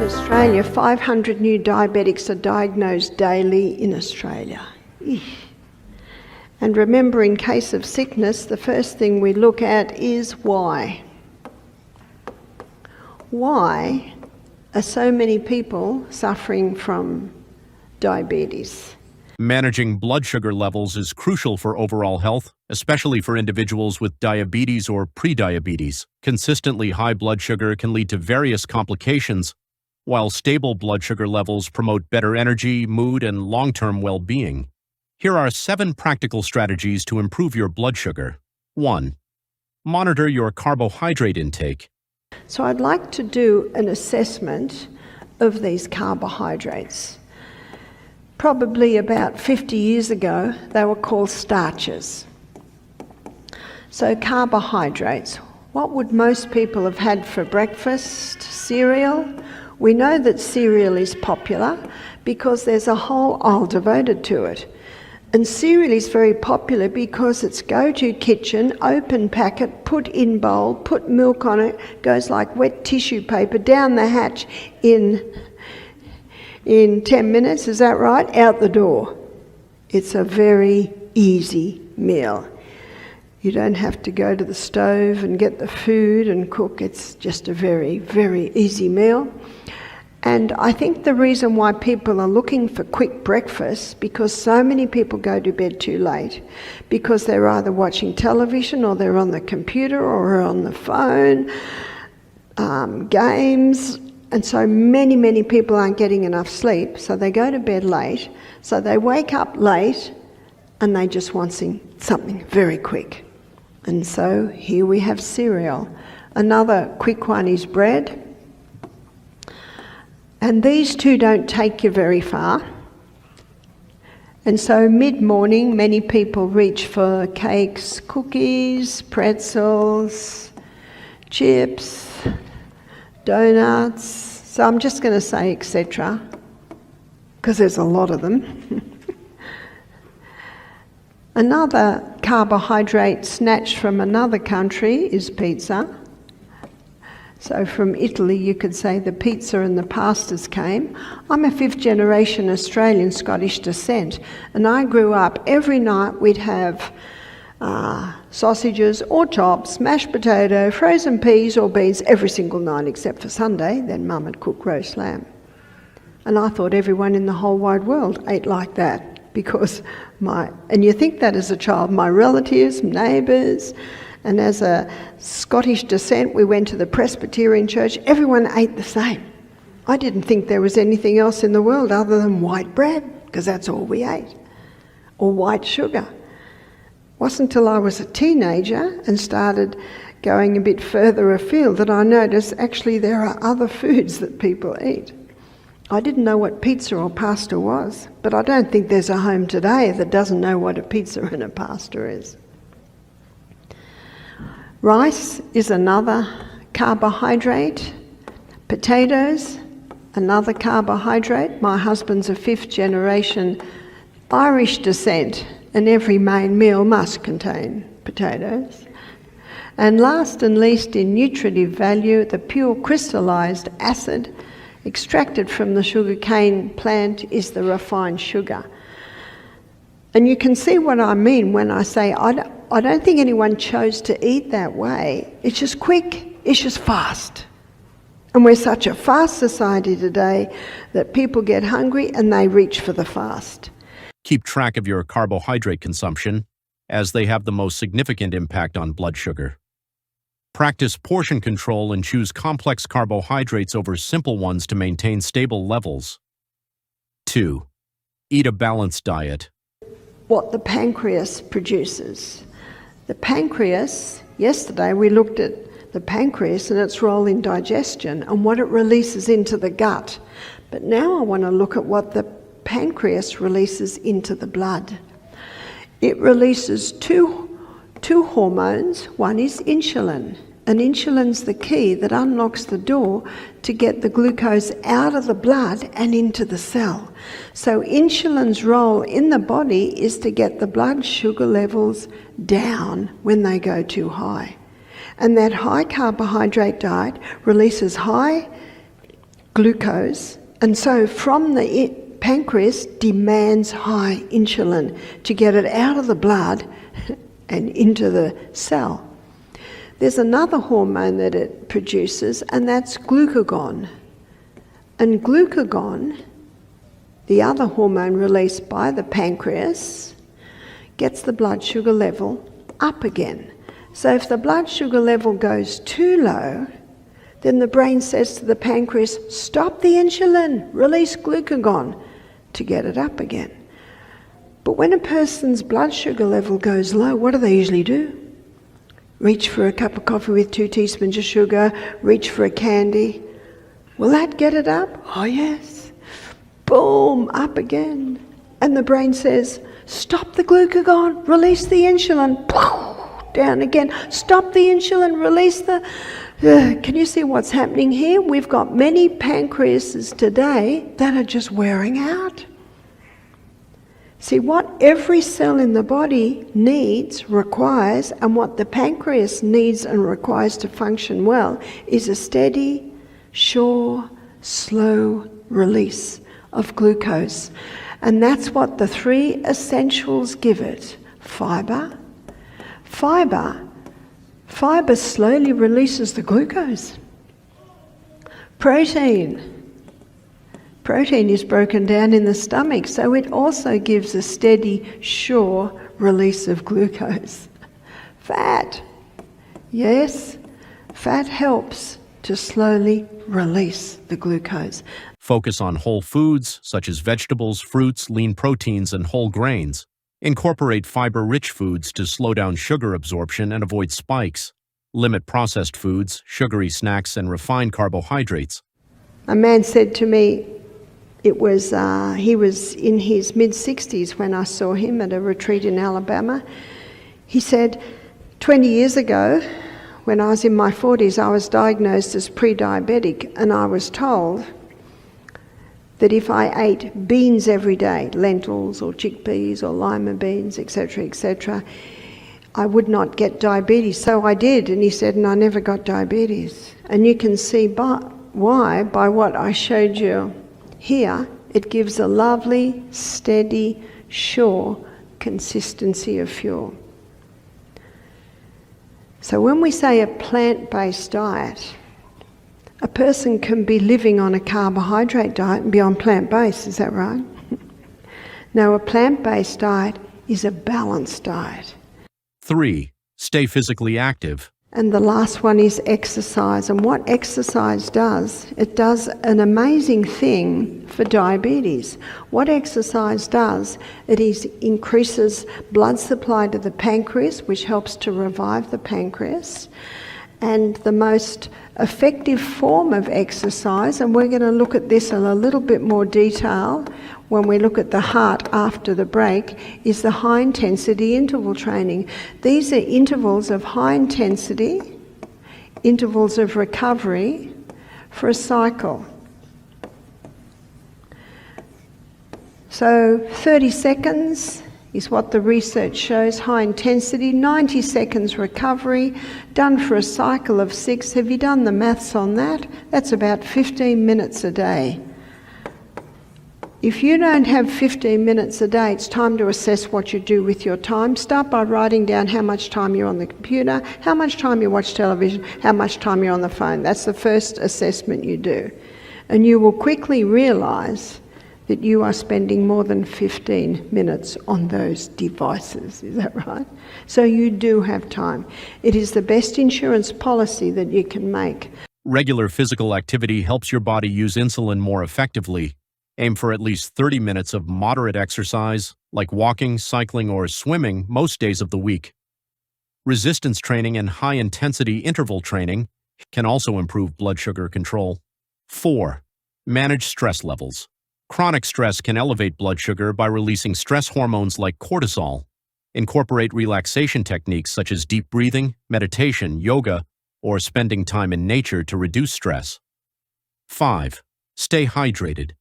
Australia, 500 new diabetics are diagnosed daily in Australia. Eesh. And remember, in case of sickness, the first thing we look at is why. Why are so many people suffering from diabetes? Managing blood sugar levels is crucial for overall health, especially for individuals with diabetes or prediabetes. Consistently high blood sugar can lead to various complications, while stable blood sugar levels promote better energy, mood, and long-term well-being. Here are 7 practical strategies to improve your blood sugar. 1. Monitor your carbohydrate intake. So I'd like to do an assessment of these carbohydrates. Probably about 50 years ago, they were called starches. So carbohydrates, what would most people have had for breakfast? Cereal. We know that cereal is popular because there's a whole aisle devoted to it. And cereal is very popular because it's go to kitchen, open packet, put in bowl, put milk on it, goes like wet tissue paper down the hatch in 10 minutes, is that right? Out the door. It's a very easy meal. You don't have to go to the stove and get the food and cook. It's just a very, very easy meal. And I think the reason why people are looking for quick breakfasts, because so many people go to bed too late, because they're either watching television or they're on the computer or on the phone, games, and so many people aren't getting enough sleep, so they go to bed late, so they wake up late and they just want something very quick. And so here we have cereal. Another quick one is bread. And these two don't take you very far. And so mid-morning, many people reach for cakes, cookies, pretzels, chips, donuts. So I'm just going to say etc. because there's a lot of them. Another carbohydrate snatched from another country is pizza. So from Italy, you could say the pizza and the pastas came. I'm a 5th generation Australian Scottish descent, and I grew up every night we'd have sausages or chops, mashed potato, frozen peas or beans every single night except for Sunday. Then Mum would cook roast lamb. And I thought everyone in the whole wide world ate like that because and you think that as a child, my relatives, neighbours, and as a Scottish descent, we went to the Presbyterian church. Everyone ate the same. I didn't think there was anything else in the world other than white bread, because that's all we ate, or white sugar. It wasn't until I was a teenager and started going a bit further afield that I noticed actually there are other foods that people eat. I didn't know what pizza or pasta was, but I don't think there's a home today that doesn't know what a pizza and a pasta is. Rice is another carbohydrate. Potatoes, another carbohydrate. My husband's a 5th generation Irish descent, and every main meal must contain potatoes. And last and least in nutritive value, the pure crystallized acid extracted from the sugarcane plant is the refined sugar. And you can see what I mean when I say I don't think anyone chose to eat that way. It's just quick, it's just fast. And we're such a fast society today that people get hungry and they reach for the fast. Keep track of your carbohydrate consumption, as they have the most significant impact on blood sugar. Practice portion control and choose complex carbohydrates over simple ones to maintain stable levels. 2. Eat a balanced diet. What the pancreas produces. The pancreas, yesterday we looked at the pancreas and its role in digestion and what it releases into the gut. But now I want to look at what the pancreas releases into the blood. It releases two hormones. One is insulin. And insulin's the key that unlocks the door to get the glucose out of the blood and into the cell. So insulin's role in the body is to get the blood sugar levels down when they go too high. And that high carbohydrate diet releases high glucose, and so from the pancreas demands high insulin to get it out of the blood and into the cell. There's another hormone that it produces, and that's glucagon. And glucagon, the other hormone released by the pancreas, gets the blood sugar level up again. So if the blood sugar level goes too low, then the brain says to the pancreas, stop the insulin, release glucagon to get it up again. But when a person's blood sugar level goes low, what do they usually do? Reach for a cup of coffee with 2 teaspoons of sugar, reach for a candy. Will that get it up? Oh yes. Boom, up again. And the brain says, stop the glucagon, release the insulin. Down again. Stop the insulin, release the... Can you see what's happening here? We've got many pancreases today that are just wearing out. See, what every cell in the body needs, requires, and what the pancreas needs and requires to function well is a steady, sure, slow release of glucose. And that's what the 3 essentials give it. Fibre. Fibre slowly releases the glucose. Protein is broken down in the stomach, so it also gives a steady, sure release of glucose. Fat. Yes, fat helps to slowly release the glucose. Focus on whole foods, such as vegetables, fruits, lean proteins, and whole grains. Incorporate fiber-rich foods to slow down sugar absorption and avoid spikes. Limit processed foods, sugary snacks, and refined carbohydrates. A man said to me, he was in his mid-60s when I saw him at a retreat in Alabama. He said, 20 years ago, when I was in my 40s, I was diagnosed as pre-diabetic, and I was told that if I ate beans every day, lentils or chickpeas or lima beans, etc., I would not get diabetes. So I did, and he said, and I never got diabetes. And you can see why by what I showed you here. It gives a lovely, steady, sure consistency of fuel. So when we say a plant-based diet, a person can be living on a carbohydrate diet and be on plant-based, is that right? No, a plant-based diet is a balanced diet. 3. Stay physically active. And the last one is exercise. And what exercise does, it does an amazing thing for diabetes. What exercise does, it increases blood supply to the pancreas, which helps to revive the pancreas. And the most effective form of exercise, and we're going to look at this in a little bit more detail when we look at the heart after the break, is the high-intensity interval training. These are intervals of high intensity, intervals of recovery for a cycle. So 30 seconds is what the research shows, high intensity, 90 seconds recovery, done for a cycle of 6. Have you done the maths on that? That's about 15 minutes a day. If you don't have 15 minutes a day, it's time to assess what you do with your time. Start by writing down how much time you're on the computer, how much time you watch television, how much time you're on the phone. That's the first assessment you do. And you will quickly realise that you are spending more than 15 minutes on those devices. Is that right? So you do have time. It is the best insurance policy that you can make. Regular physical activity helps your body use insulin more effectively. Aim for at least 30 minutes of moderate exercise, like walking, cycling, or swimming most days of the week. Resistance training and high-intensity interval training can also improve blood sugar control. 4. Manage stress levels. Chronic stress can elevate blood sugar by releasing stress hormones like cortisol. Incorporate relaxation techniques such as deep breathing, meditation, yoga, or spending time in nature to reduce stress. 5. Stay hydrated.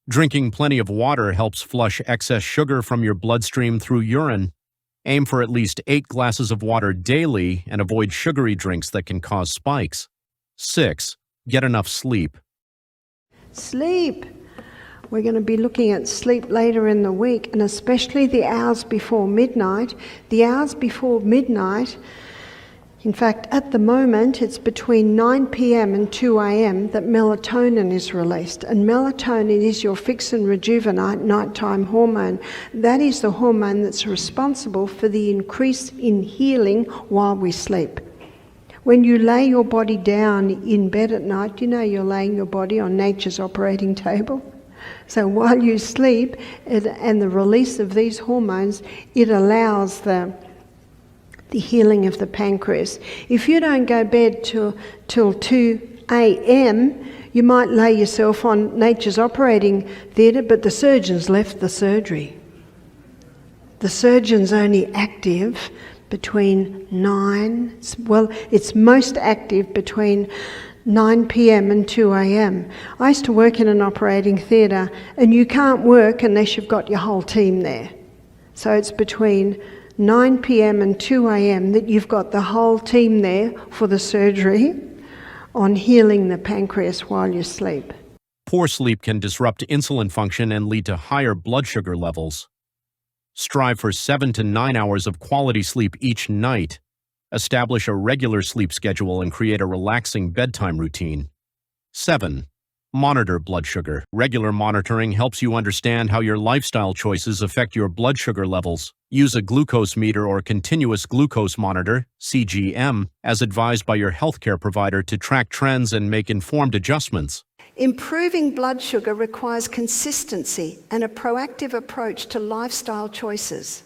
Drinking plenty of water helps flush excess sugar from your bloodstream through urine. Aim for at least 8 glasses of water daily and avoid sugary drinks that can cause spikes. 6. Get enough sleep. Sleep. We're going to be looking at sleep later in the week, and especially the hours before midnight. The hours before midnight, in fact, at the moment, it's between 9 p.m. and 2 a.m. that melatonin is released. And melatonin is your fix and rejuvenate nighttime hormone. That is the hormone that's responsible for the increase in healing while we sleep. When you lay your body down in bed at night, you know you're laying your body on nature's operating table. So while you sleep, and the release of these hormones, it allows the healing of the pancreas. If you don't go to bed till 2 a.m, you might lay yourself on nature's operating theatre, but the surgeon's left the surgery. The surgeon's only active between it's most active between 9 p.m. and 2 a.m. I used to work in an operating theatre, and you can't work unless you've got your whole team there. So it's between 9 p.m. and 2 a.m. that you've got the whole team there for the surgery on healing the pancreas while you sleep. Poor sleep can disrupt insulin function and lead to higher blood sugar levels. Strive for 7 to 9 hours of quality sleep each night. Establish a regular sleep schedule and create a relaxing bedtime routine. 7. Monitor blood sugar. Regular monitoring helps you understand how your lifestyle choices affect your blood sugar levels. Use a glucose meter or continuous glucose monitor, CGM, as advised by your healthcare provider to track trends and make informed adjustments. Improving blood sugar requires consistency and a proactive approach to lifestyle choices.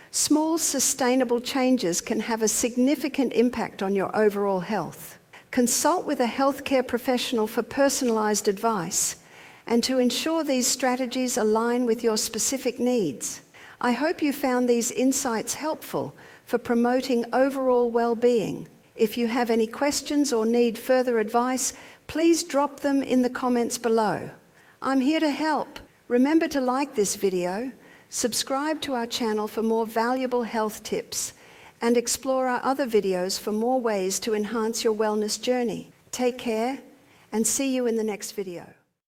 Small, sustainable changes can have a significant impact on your overall health. Consult with a healthcare professional for personalised advice and to ensure these strategies align with your specific needs. I hope you found these insights helpful for promoting overall well-being. If you have any questions or need further advice, please drop them in the comments below. I'm here to help. Remember to like this video, subscribe to our channel for more valuable health tips, and explore our other videos for more ways to enhance your wellness journey. Take care, and see you in the next video.